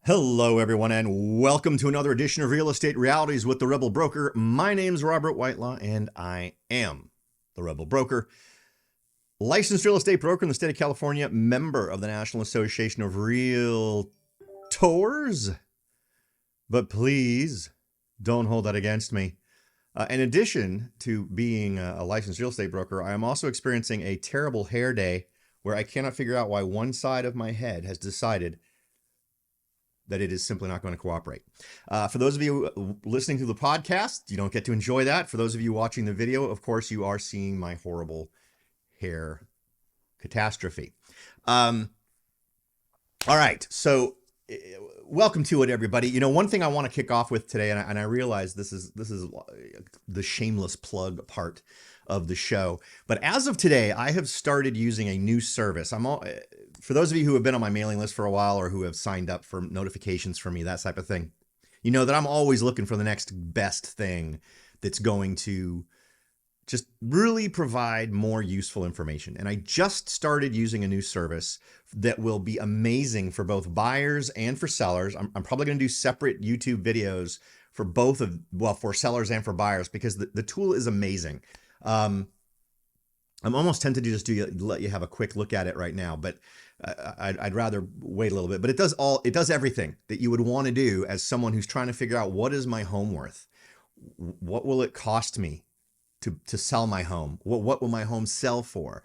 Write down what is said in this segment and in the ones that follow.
Hello, everyone, and welcome to another edition of Real Estate Realities with the Rebel Broker. My name's Robert Whitelaw, and I am the Rebel Broker, licensed real estate broker in the state of California, member of the National Association of Realtors. But please don't hold that against me. In addition to being a licensed real estate broker, I am also experiencing a terrible hair day where I cannot figure out why one side of my head has decided that it is simply not going to cooperate. For those of you listening to the podcast, you don't get to enjoy that. For those of you watching the video, of course, you are seeing my horrible hair catastrophe. All right, so welcome to it, everybody. You know, one thing I want to kick off with today, and I realize this is the shameless plug part of the show, but as of today, I have started using a new service. For those of you who have been on my mailing list for a while or who have signed up for notifications from me, that type of thing, you know that I'm always looking for the next best thing that's going to just really provide more useful information. And I just started using a new service that will be amazing for both buyers and for sellers. I'm probably going to do separate YouTube videos for for sellers and for buyers, because the tool is amazing. I'm almost tempted to just let you have a quick look at it right now, but I'd rather wait a little bit. But it does everything that you would want to do as someone who's trying to figure out, what is my home worth? What will it cost me to sell my home? What will my home sell for?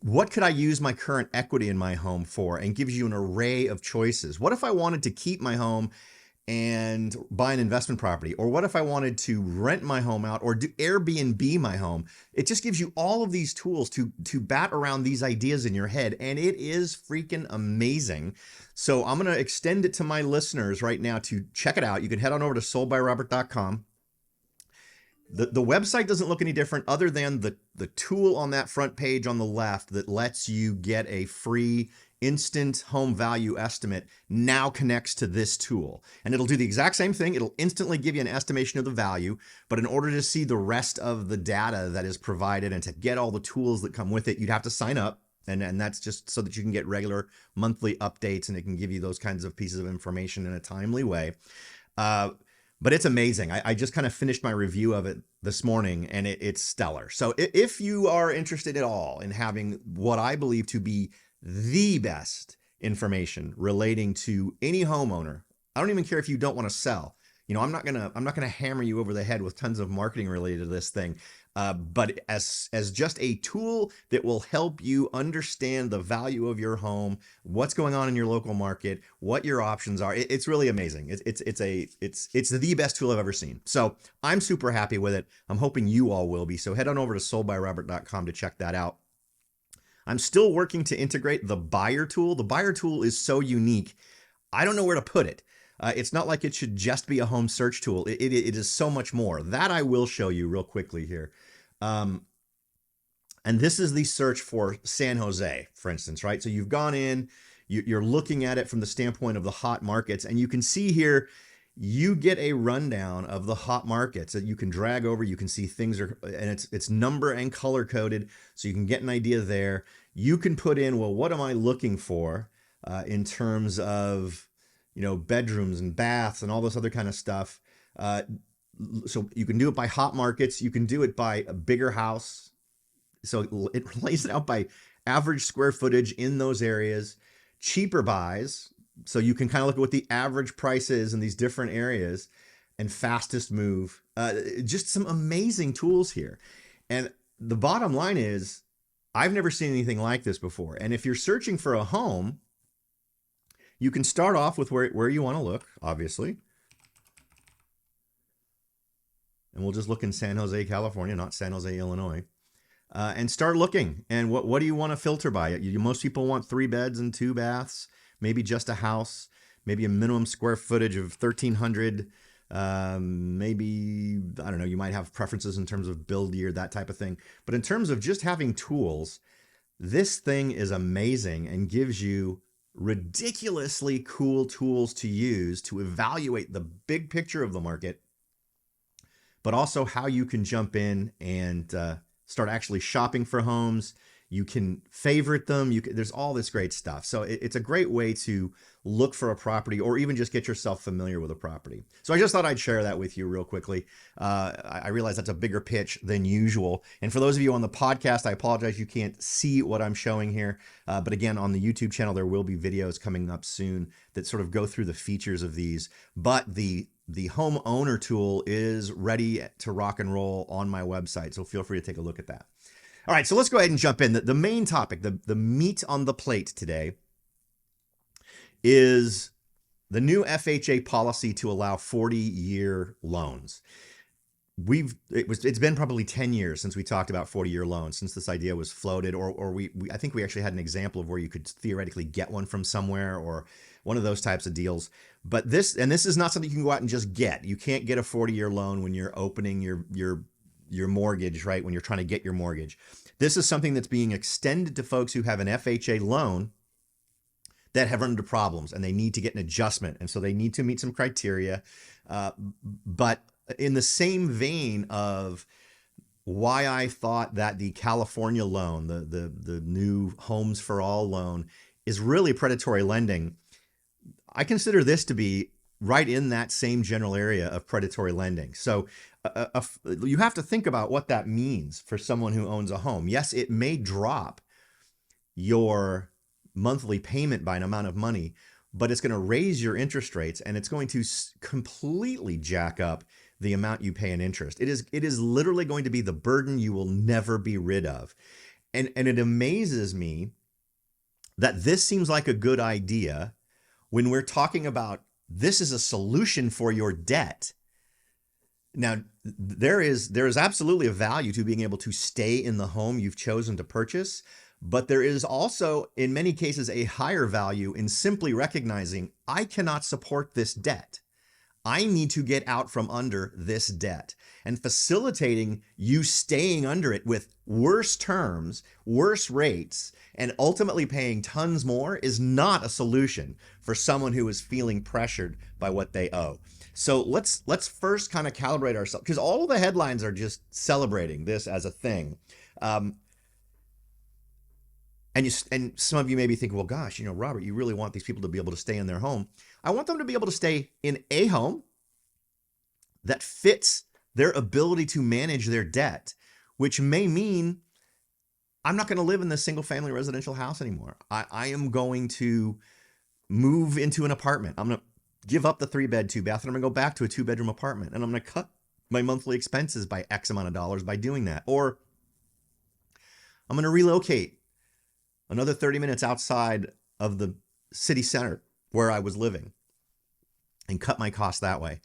What could I use my current equity in my home for? And gives you an array of choices. What if I wanted to keep my home and buy an investment property? Or what if I wanted to rent my home out or do Airbnb my home? It just gives you all of these tools to bat around these ideas in your head, and it is freaking amazing. So I'm going to extend it to my listeners right now to check it out. You can head on over to soldbyrobert.com. The website doesn't look any different other than the tool on that front page on the left that lets you get a free instant home value estimate now connects to this tool. And it'll do the exact same thing. It'll instantly give you an estimation of the value, but in order to see the rest of the data that is provided and to get all the tools that come with it, you'd have to sign up. And that's just so that you can get regular monthly updates, and it can give you those kinds of pieces of information in a timely way. But it's amazing. I just kind of finished my review of it this morning, and it's stellar. So if you are interested at all in having what I believe to be the best information relating to any homeowner, I don't even care if you don't want to sell. You know, I'm not gonna hammer you over the head with tons of marketing related to this thing. But as just a tool that will help you understand the value of your home, what's going on in your local market, what your options are, it's really amazing. It's the best tool I've ever seen. So I'm super happy with it. I'm hoping you all will be. So head on over to soldbyrobert.com to check that out. I'm still working to integrate the buyer tool. The buyer tool is so unique, I don't know where to put it. It's not like it should just be a home search tool. It is so much more. That I will show you real quickly here. And this is the search for San Jose, for instance, right? So you've gone in, you're looking at it from the standpoint of the hot markets, and you can see here, you get a rundown of the hot markets that you can drag over. You can see things and it's number and color coded, so you can get an idea there. You can put in, well, what am I looking for in terms of, you know, bedrooms and baths and all this other kind of stuff. So you can do it by hot markets. You can do it by a bigger house. So it lays it out by average square footage in those areas. Cheaper buys. So you can kind of look at what the average price is in these different areas, and fastest move. Just some amazing tools here. And the bottom line is, I've never seen anything like this before. And if you're searching for a home, you can start off with where you want to look, obviously. And we'll just look in San Jose, California, not San Jose, Illinois. And start looking. And what do you want to filter by? Most people want 3 beds and 2 baths, maybe just a house, maybe a minimum square footage of 1,300. Maybe, I don't know, you might have preferences in terms of build year, that type of thing. But in terms of just having tools, this thing is amazing and gives you ridiculously cool tools to use to evaluate the big picture of the market, but also how you can jump in and start actually shopping for homes You can favorite them. There's all this great stuff. So it's a great way to look for a property or even just get yourself familiar with a property. So I just thought I'd share that with you real quickly. I realize that's a bigger pitch than usual. And for those of you on the podcast, I apologize you can't see what I'm showing here. But again, on the YouTube channel, there will be videos coming up soon that sort of go through the features of these. But the home owner tool is ready to rock and roll on my website. So feel free to take a look at that. All right, so let's go ahead and jump in. The main topic, the meat on the plate today is the new FHA policy to allow 40-year loans. It's been probably 10 years since we talked about 40-year loans, since this idea was floated, or I think we actually had an example of where you could theoretically get one from somewhere, or one of those types of deals. But this is not something you can go out and just get. You can't get a 40-year loan when you're opening your mortgage, right? When you're trying to get your mortgage. This is something that's being extended to folks who have an FHA loan that have run into problems and they need to get an adjustment. And so they need to meet some criteria. But in the same vein of why I thought that the California loan, the new Homes for All loan, is really predatory lending, I consider this to be right in that same general area of predatory lending. So you have to think about what that means for someone who owns a home. Yes, it may drop your monthly payment by an amount of money, but it's going to raise your interest rates and it's going to completely jack up the amount you pay in interest. It is literally going to be the burden you will never be rid of. And it amazes me that this seems like a good idea when we're talking about this is a solution for your debt. Now, there is absolutely a value to being able to stay in the home you've chosen to purchase, but there is also, in many cases, a higher value in simply recognizing I cannot support this debt. I need to get out from under this debt, and facilitating you staying under it with worse terms, worse rates, and ultimately paying tons more is not a solution for someone who is feeling pressured by what they owe. So let's first kind of calibrate ourselves, because all the headlines are just celebrating this as a thing. And some of you may be thinking, well, gosh, Robert, you really want these people to be able to stay in their home. I want them to be able to stay in a home that fits their ability to manage their debt, which may mean I'm not going to live in this single family residential house anymore. I am going to move into an apartment. I'm going to give up the 3-bed, 2-bath, and I'm going to go back to a 2-bedroom apartment. And I'm going to cut my monthly expenses by X amount of dollars by doing that. Or I'm going to relocate another 30 minutes outside of the city center where I was living and cut my costs that way.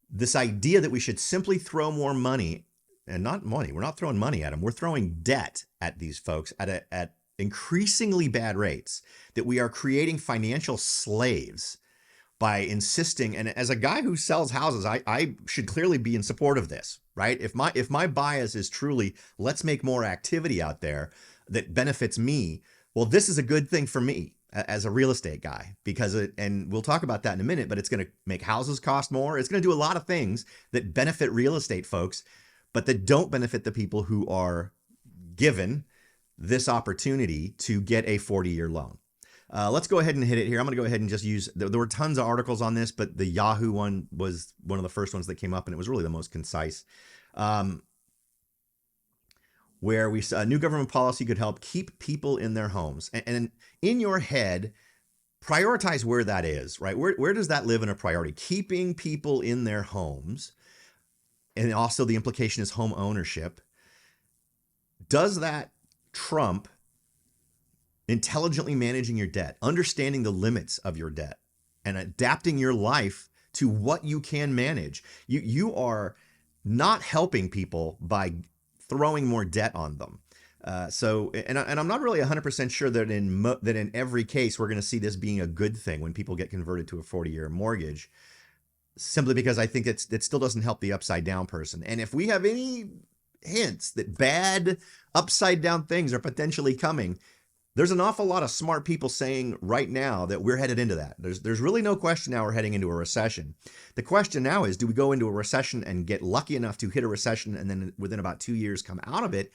This idea that we should simply throw more money, and not money, we're not throwing money at them, we're throwing debt at these folks at increasingly bad rates, that we are creating financial slaves by insisting. And as a guy who sells houses, I should clearly be in support of this, right? If my bias is truly, let's make more activity out there that benefits me, well, this is a good thing for me as a real estate guy, because and we'll talk about that in a minute, but it's going to make houses cost more. It's going to do a lot of things that benefit real estate folks, but that don't benefit the people who are given this opportunity to get a 40-year loan. Let's go ahead and hit it here. I'm going to go ahead and just use, there were tons of articles on this, but the Yahoo one was one of the first ones that came up, and it was really the most concise. Where we saw a new government policy could help keep people in their homes. And in your head, prioritize where that is, right? Where does that live in a priority? Keeping people in their homes, and also the implication is home ownership. Does that trump intelligently managing your debt, understanding the limits of your debt, and adapting your life to what you can manage? You are not helping people by throwing more debt on them. And I'm not really 100% sure that in every case we're going to see this being a good thing when people get converted to a 40-year mortgage, simply because I think it still doesn't help the upside down person. And if we have any hints that bad upside down things are potentially coming, there's an awful lot of smart people saying right now that we're headed into that. There's really no question now we're heading into a recession. The question now is, do we go into a recession and get lucky enough to hit a recession and then within about 2 years come out of it?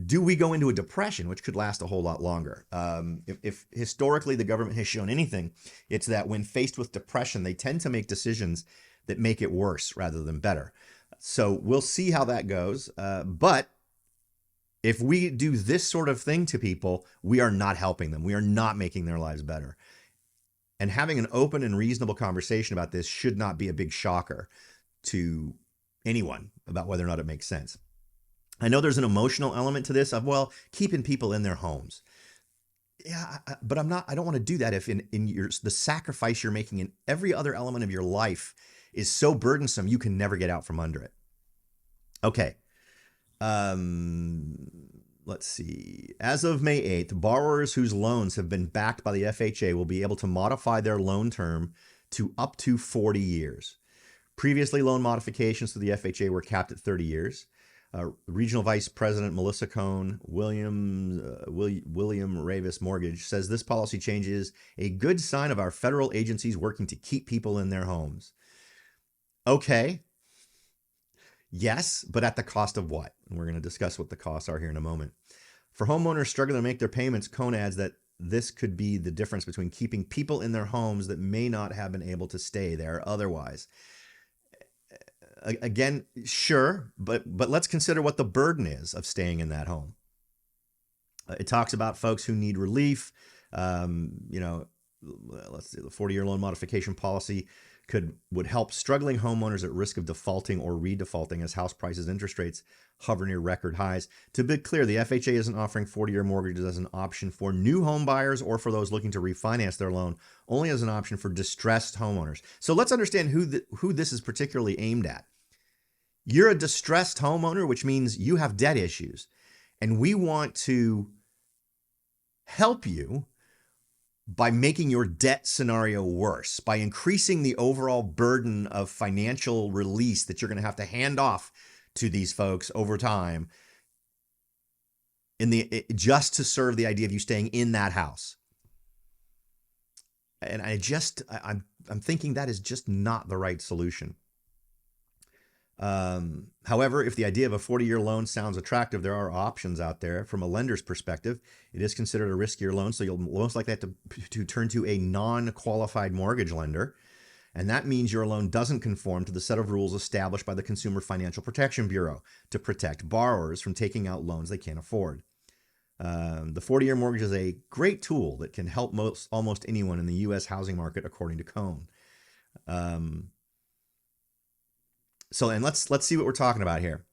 do we go into a depression, which could last a whole lot longer? If historically the government has shown anything, it's that when faced with depression, they tend to make decisions that make it worse rather than better. So we'll see how that goes. But if we do this sort of thing to people, we are not helping them. We are not making their lives better. And having an open and reasonable conversation about this should not be a big shocker to anyone about whether or not it makes sense. I know there's an emotional element to this of, well, keeping people in their homes. Yeah, but I don't want to do that if the sacrifice you're making in every other element of your life is so burdensome you can never get out from under it. Okay. Let's see. As of May 8th, borrowers whose loans have been backed by the FHA will be able to modify their loan term to up to 40 years. Previously, loan modifications to the FHA were capped at 30 years. Regional Vice President Melissa Cohn, William Ravis Mortgage, says this policy change is a good sign of our federal agencies working to keep people in their homes. Okay. Yes, but at the cost of what? And we're going to discuss what the costs are here in a moment. For homeowners struggling to make their payments, Cohn adds that this could be the difference between keeping people in their homes that may not have been able to stay there otherwise. Again, sure, but let's consider what the burden is of staying in that home. It talks about folks who need relief. Let's see, the 40-year loan modification policy would help struggling homeowners at risk of defaulting or redefaulting as house prices and interest rates hover near record highs. To be clear, the FHA isn't offering 40-year mortgages as an option for new home buyers or for those looking to refinance their loan, only as an option for distressed homeowners. So let's understand who this is particularly aimed at. You're a distressed homeowner, which means you have debt issues, and we want to help you by making your debt scenario worse, by increasing the overall burden of financial release that you're going to have to hand off to these folks over time just to serve the idea of you staying in that house. And I'm thinking that is just not the right solution. However, if the idea of a 40-year loan sounds attractive, there are options out there. From a lender's perspective, it is considered a riskier loan, so you'll most likely have to turn to a non-qualified mortgage lender. And that means your loan doesn't conform to the set of rules established by the Consumer Financial Protection Bureau to protect borrowers from taking out loans they can't afford. The 40-year mortgage is a great tool that can help almost anyone in the U.S. housing market, according to Cohn. And let's see what we're talking about here,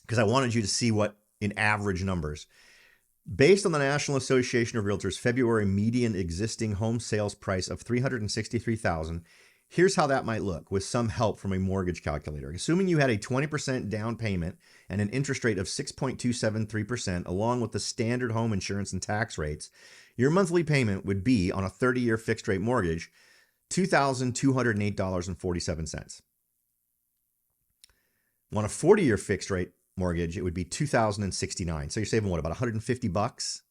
because I wanted you to see what in average numbers. Based on the National Association of Realtors February median existing home sales price of $363,000, here's how that might look with some help from a mortgage calculator. Assuming you had a 20% down payment and an interest rate of 6.273%, along with the standard home insurance and tax rates, your monthly payment would be, on a 30-year fixed rate mortgage, $2,208.47. On a 40-year fixed rate mortgage, it would be $2,069. So you're saving what, about $150?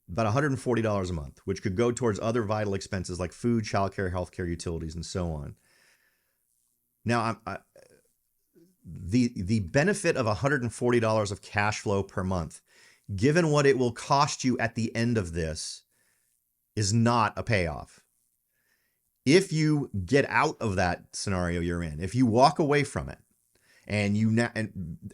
About $140 a month, which could go towards other vital expenses like food, childcare, healthcare, utilities, and so on. Now, the benefit of $140 of cash flow per month, given what it will cost you at the end of this, is not a payoff. If you get out of that scenario you're in, if you walk away from it, and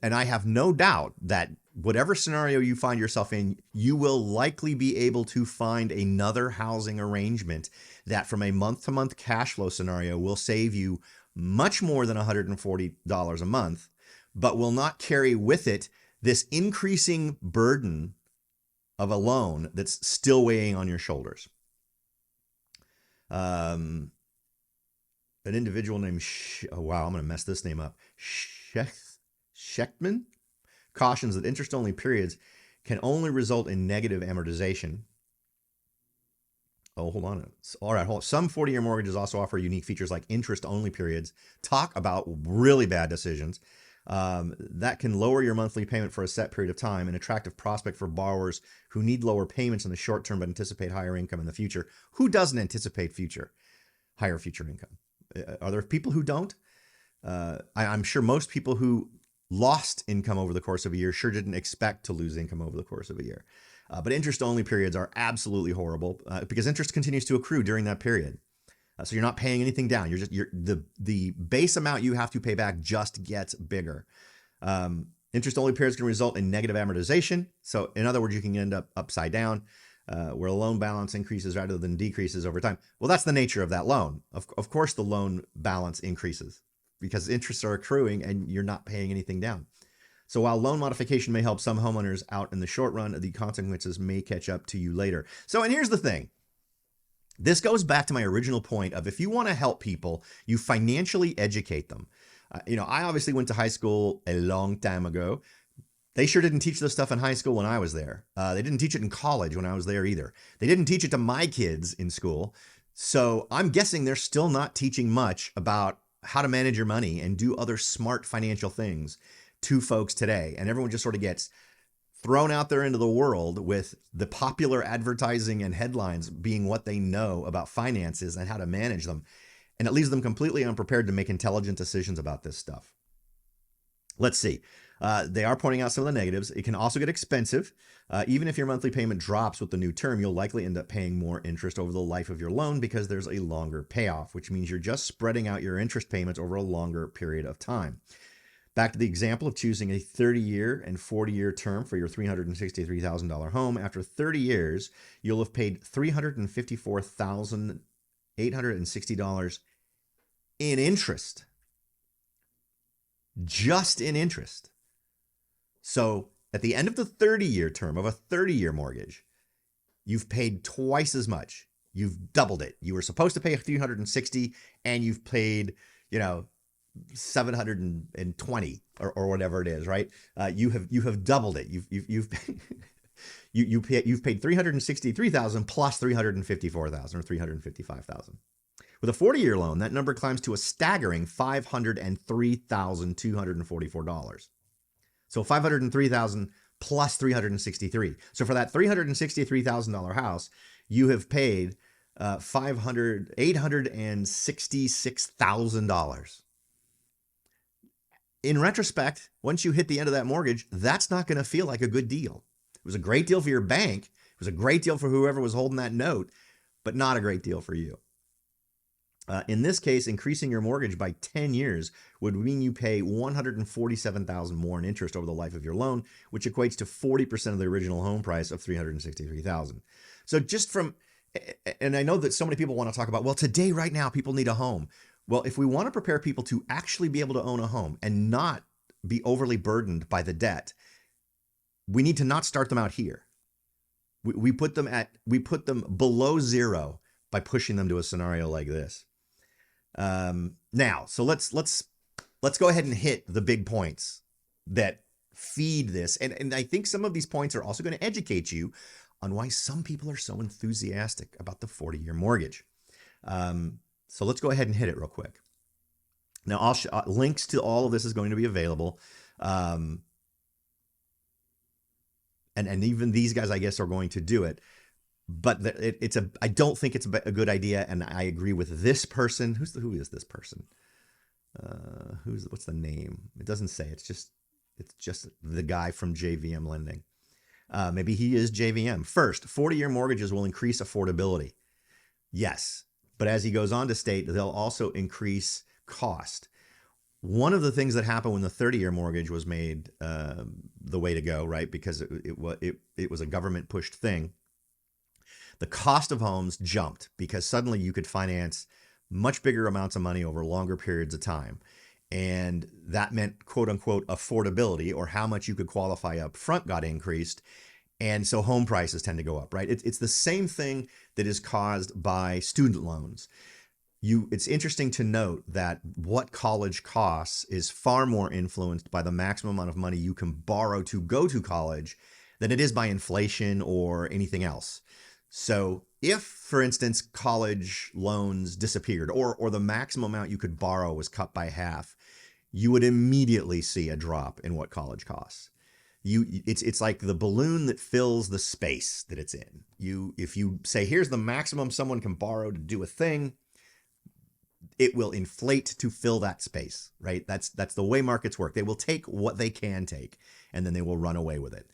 I have no doubt that whatever scenario you find yourself in, you will likely be able to find another housing arrangement that from a month-to-month cash flow scenario will save you much more than $140 a month, but will not carry with it this increasing burden of a loan that's still weighing on your shoulders. An individual named, I'm going to mess this name up, Schechtman, cautions that interest-only periods can only result in negative amortization. Oh, hold on. All right, hold on. Some 40-year mortgages also offer unique features like interest-only periods. Talk about really bad decisions. That can lower your monthly payment for a set period of time, an attractive prospect for borrowers who need lower payments in the short term but anticipate higher income in the future. Who doesn't anticipate higher future income? Are there people who don't? I'm sure most people who lost income over the course of a year sure didn't expect to lose income over the course of a year. But interest-only periods are absolutely horrible because interest continues to accrue during that period. So you're not paying anything down. The base amount you have to pay back just gets bigger. Interest-only periods can result in negative amortization. So in other words, you can end up upside down, where a loan balance increases rather than decreases over time. Well, that's the nature of that loan. Of course, the loan balance increases because interests are accruing and you're not paying anything down. So while loan modification may help some homeowners out in the short run, the consequences may catch up to you later. So, and here's the thing. This goes back to my original point of if you want to help people, you financially educate them. I obviously went to high school a long time ago. They sure didn't teach this stuff in high school when I was there. They didn't teach it in college when I was there either. They didn't teach it to my kids in school. So I'm guessing they're still not teaching much about how to manage your money and do other smart financial things to folks today. And everyone just sort of gets thrown out there into the world with the popular advertising and headlines being what they know about finances and how to manage them. And it leaves them completely unprepared to make intelligent decisions about this stuff. Let's see. They are pointing out some of the negatives. It can also get expensive. Even if your monthly payment drops with the new term, you'll likely end up paying more interest over the life of your loan because there's a longer payoff, which means you're just spreading out your interest payments over a longer period of time. Back to the example of choosing a 30-year and 40-year term for your $363,000 home. After 30 years, you'll have paid $354,860 in interest. Just in interest. So at the end of the 30-year term of a 30-year mortgage, you've paid twice as much. You've doubled it. You were supposed to pay $360 and you've paid, $720 or whatever it is, right? You have doubled it. You've paid $363,000 plus $354,000 or $355,000. With a 40-year loan, that number climbs to a staggering $503,244. So $503,000 plus $363,000. So for that $363,000 house, you have paid $866,000. In retrospect, once you hit the end of that mortgage, that's not going to feel like a good deal. It was a great deal for your bank. It was a great deal for whoever was holding that note, but not a great deal for you. In this case, increasing your mortgage by 10 years would mean you pay $147,000 more in interest over the life of your loan, which equates to 40% of the original home price of $363,000. So just from, and I know that so many people want to talk about, well, today, right now, people need a home. Well, if we want to prepare people to actually be able to own a home and not be overly burdened by the debt, we need to not start them out here. We put them below zero by pushing them to a scenario like this. Now, so let's go ahead and hit the big points that feed this. And I think some of these points are also going to educate you on why some people are so enthusiastic about the 40-year mortgage. So let's go ahead and hit it real quick. Now, I'll links to all of this is going to be available. And even these guys, I guess, are going to do it. But I don't think it's a good idea, and I agree with this person. Who is this person? What's the name? It doesn't say. It's just the guy from JVM Lending. Maybe he is JVM. First, 40-year mortgages will increase affordability. Yes, but as he goes on to state, they'll also increase cost. One of the things that happened when the 30-year mortgage was made the way to go, right? Because it was a government pushed thing. The cost of homes jumped because suddenly you could finance much bigger amounts of money over longer periods of time. And that meant, quote unquote, affordability, or how much you could qualify up front, got increased. And so home prices tend to go up, right? It's the same thing that is caused by student loans. It's interesting to note that what college costs is far more influenced by the maximum amount of money you can borrow to go to college than it is by inflation or anything else. So if, for instance, college loans disappeared or the maximum amount you could borrow was cut by half, you would immediately see a drop in what college costs. It's like the balloon that fills the space that it's in. If you say, here's the maximum someone can borrow to do a thing, it will inflate to fill that space, right? That's the way markets work. They will take what they can take, and then they will run away with it.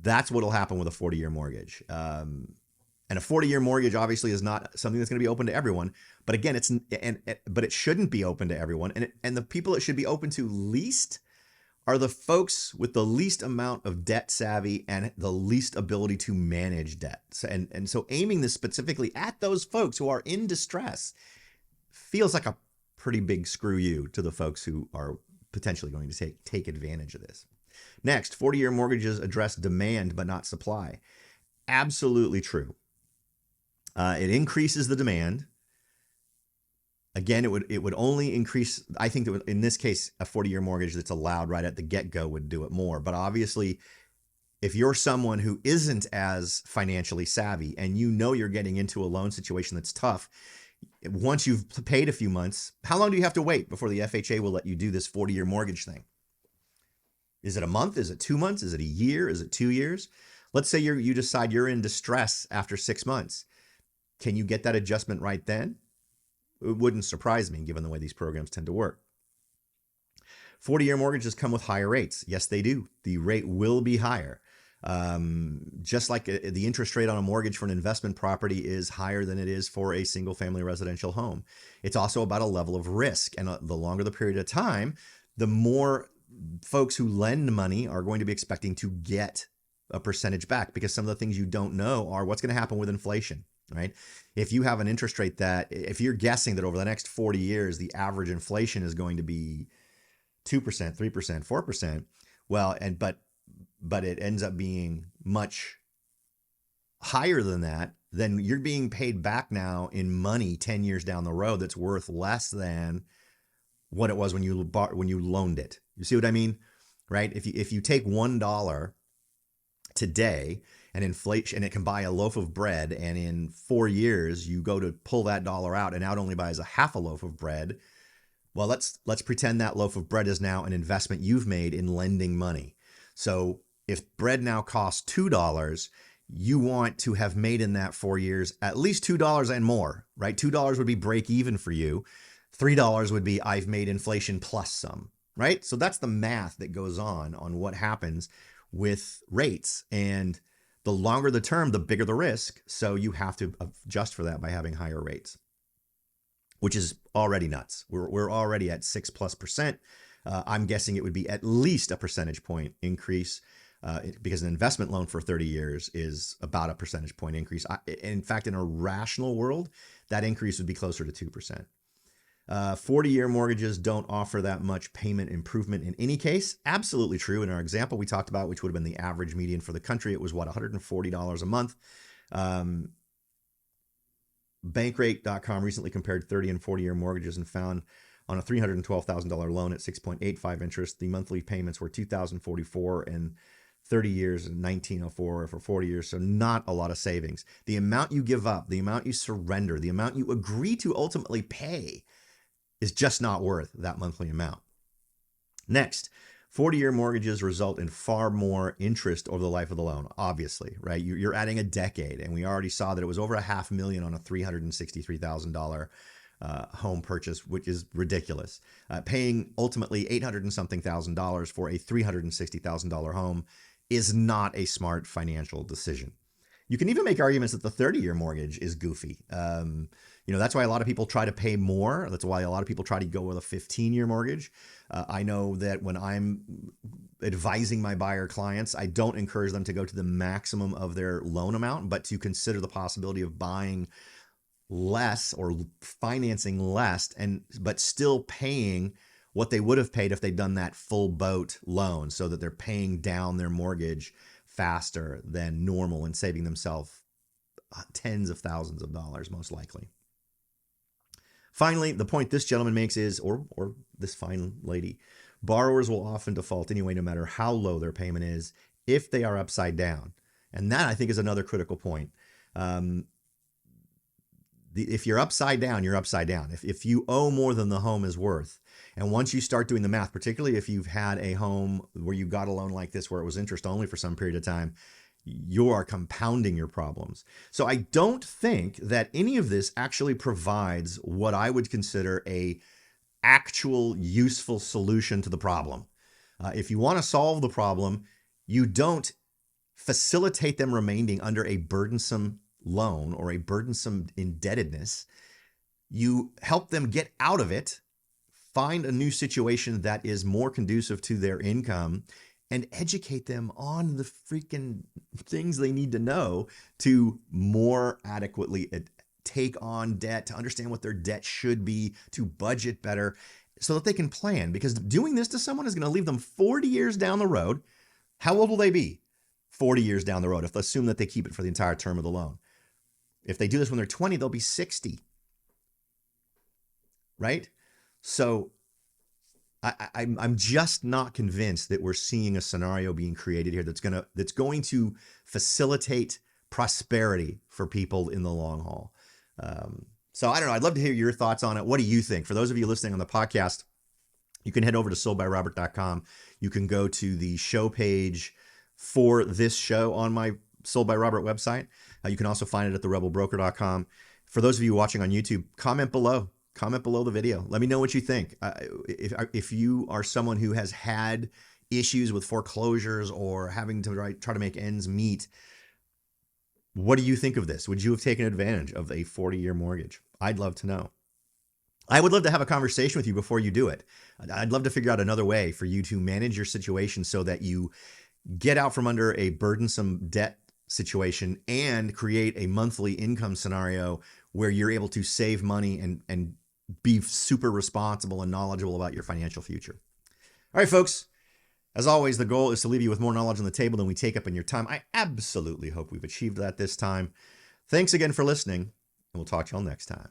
That's what will happen with a 40-year mortgage. And a 40-year mortgage obviously is not something that's going to be open to everyone. But again, but it shouldn't be open to everyone. And the people it should be open to least are the folks with the least amount of debt savvy and the least ability to manage debt. So aiming this specifically at those folks who are in distress feels like a pretty big screw you to the folks who are potentially going to take advantage of this. Next, 40-year mortgages address demand but not supply. Absolutely true. It increases the demand. Again, it would only increase. I think that in this case, a 40-year mortgage that's allowed right at the get-go would do it more. But obviously, if you're someone who isn't as financially savvy and you know you're getting into a loan situation that's tough, once you've paid a few months, how long do you have to wait before the FHA will let you do this 40-year mortgage thing? Is it a month? Is it 2 months? Is it a year? Is it 2 years? Let's say you decide you're in distress after 6 months. Can you get that adjustment right then? It wouldn't surprise me given the way these programs tend to work. 40-year mortgages come with higher rates. Yes, they do. The rate will be higher. Just like the interest rate on a mortgage for an investment property is higher than it is for a single family residential home. It's also about a level of risk. And the longer the period of time, the more folks who lend money are going to be expecting to get a percentage back, because some of the things you don't know are what's going to happen with inflation. Right? If you have an interest rate if you're guessing that over the next 40 years, the average inflation is going to be 2%, 3%, 4%, well, but it ends up being much higher than that, then you're being paid back now in money 10 years down the road that's worth less than what it was when you loaned it. You see what I mean? Right? If you take $1 today and inflation, and it can buy a loaf of bread, and in 4 years you go to pull that dollar out and now it only buys a half a loaf of bread. Well, let's pretend that loaf of bread is now an investment you've made in lending money. So if bread now costs $2, you want to have made in that 4 years at least $2 and more, right? $2 would be break even for you. $3 would be I've made inflation plus some, right? So that's the math that goes on what happens with rates. And the longer the term, the bigger the risk. So you have to adjust for that by having higher rates, which is already nuts. We're already at 6+%. I'm guessing it would be at least a percentage point increase because an investment loan for 30 years is about a percentage point increase. In fact, in a rational world, that increase would be closer to 2%. 40-year mortgages don't offer that much payment improvement in any case. Absolutely true. In our example we talked about, which would have been the average median for the country, it was $140 a month. Bankrate.com recently compared 30 and 40-year mortgages and found on a $312,000 loan at 6.85 interest, the monthly payments were $2,044, and 30 years and $1,904 for 40 years. So not a lot of savings. The amount you give up, the amount you surrender, the amount you agree to ultimately pay is just not worth that monthly amount. Next, 40-year mortgages result in far more interest over the life of the loan, obviously, right? You're adding a decade, and we already saw that it was over $500,000 on a $363,000 home purchase, which is ridiculous. Paying ultimately $800 and something thousand for a $360,000 home is not a smart financial decision. You can even make arguments that the 30-year mortgage is goofy. That's why a lot of people try to pay more. That's why a lot of people try to go with a 15-year mortgage. I know that when I'm advising my buyer clients, I don't encourage them to go to the maximum of their loan amount, but to consider the possibility of buying less or financing less, but still paying what they would have paid if they'd done that full boat loan, so that they're paying down their mortgage faster than normal and saving themselves tens of thousands of dollars, most likely. Finally, the point this gentleman makes is, or this fine lady, borrowers will often default anyway, no matter how low their payment is, if they are upside down. And that, I think, is another critical point. If you're upside down, you're upside down. If you owe more than the home is worth, and once you start doing the math, particularly if you've had a home where you got a loan like this where it was interest only for some period of time, you are compounding your problems. So I don't think that any of this actually provides what I would consider a actual useful solution to the problem. If you want to solve the problem, you don't facilitate them remaining under a burdensome loan or a burdensome indebtedness. You help them get out of it, find a new situation that is more conducive to their income, and educate them on the freaking things they need to know to more adequately take on debt, to understand what their debt should be, to budget better so that they can plan. Because doing this to someone is going to leave them 40 years down the road. How old will they be 40 years down the road if they assume that they keep it for the entire term of the loan? If they do this when they're 20, they'll be 60. Right? So I'm just not convinced that we're seeing a scenario being created here that's going to facilitate prosperity for people in the long haul. So I don't know. I'd love to hear your thoughts on it. What do you think? For those of you listening on the podcast, you can head over to soldbyrobert.com. You can go to the show page for this show on my Sold by Robert website. You can also find it at therebelbroker.com. For those of you watching on YouTube, comment below. Comment below the video. Let me know what you think. If you are someone who has had issues with foreclosures or having to try to make ends meet, what do you think of this? Would you have taken advantage of a 40-year mortgage? I'd love to know. I would love to have a conversation with you before you do it. I'd love to figure out another way for you to manage your situation so that you get out from under a burdensome debt situation and create a monthly income scenario where you're able to save money and be super responsible and knowledgeable about your financial future. All right, folks. As always, the goal is to leave you with more knowledge on the table than we take up in your time. I absolutely hope we've achieved that this time. Thanks again for listening, and we'll talk to y'all next time.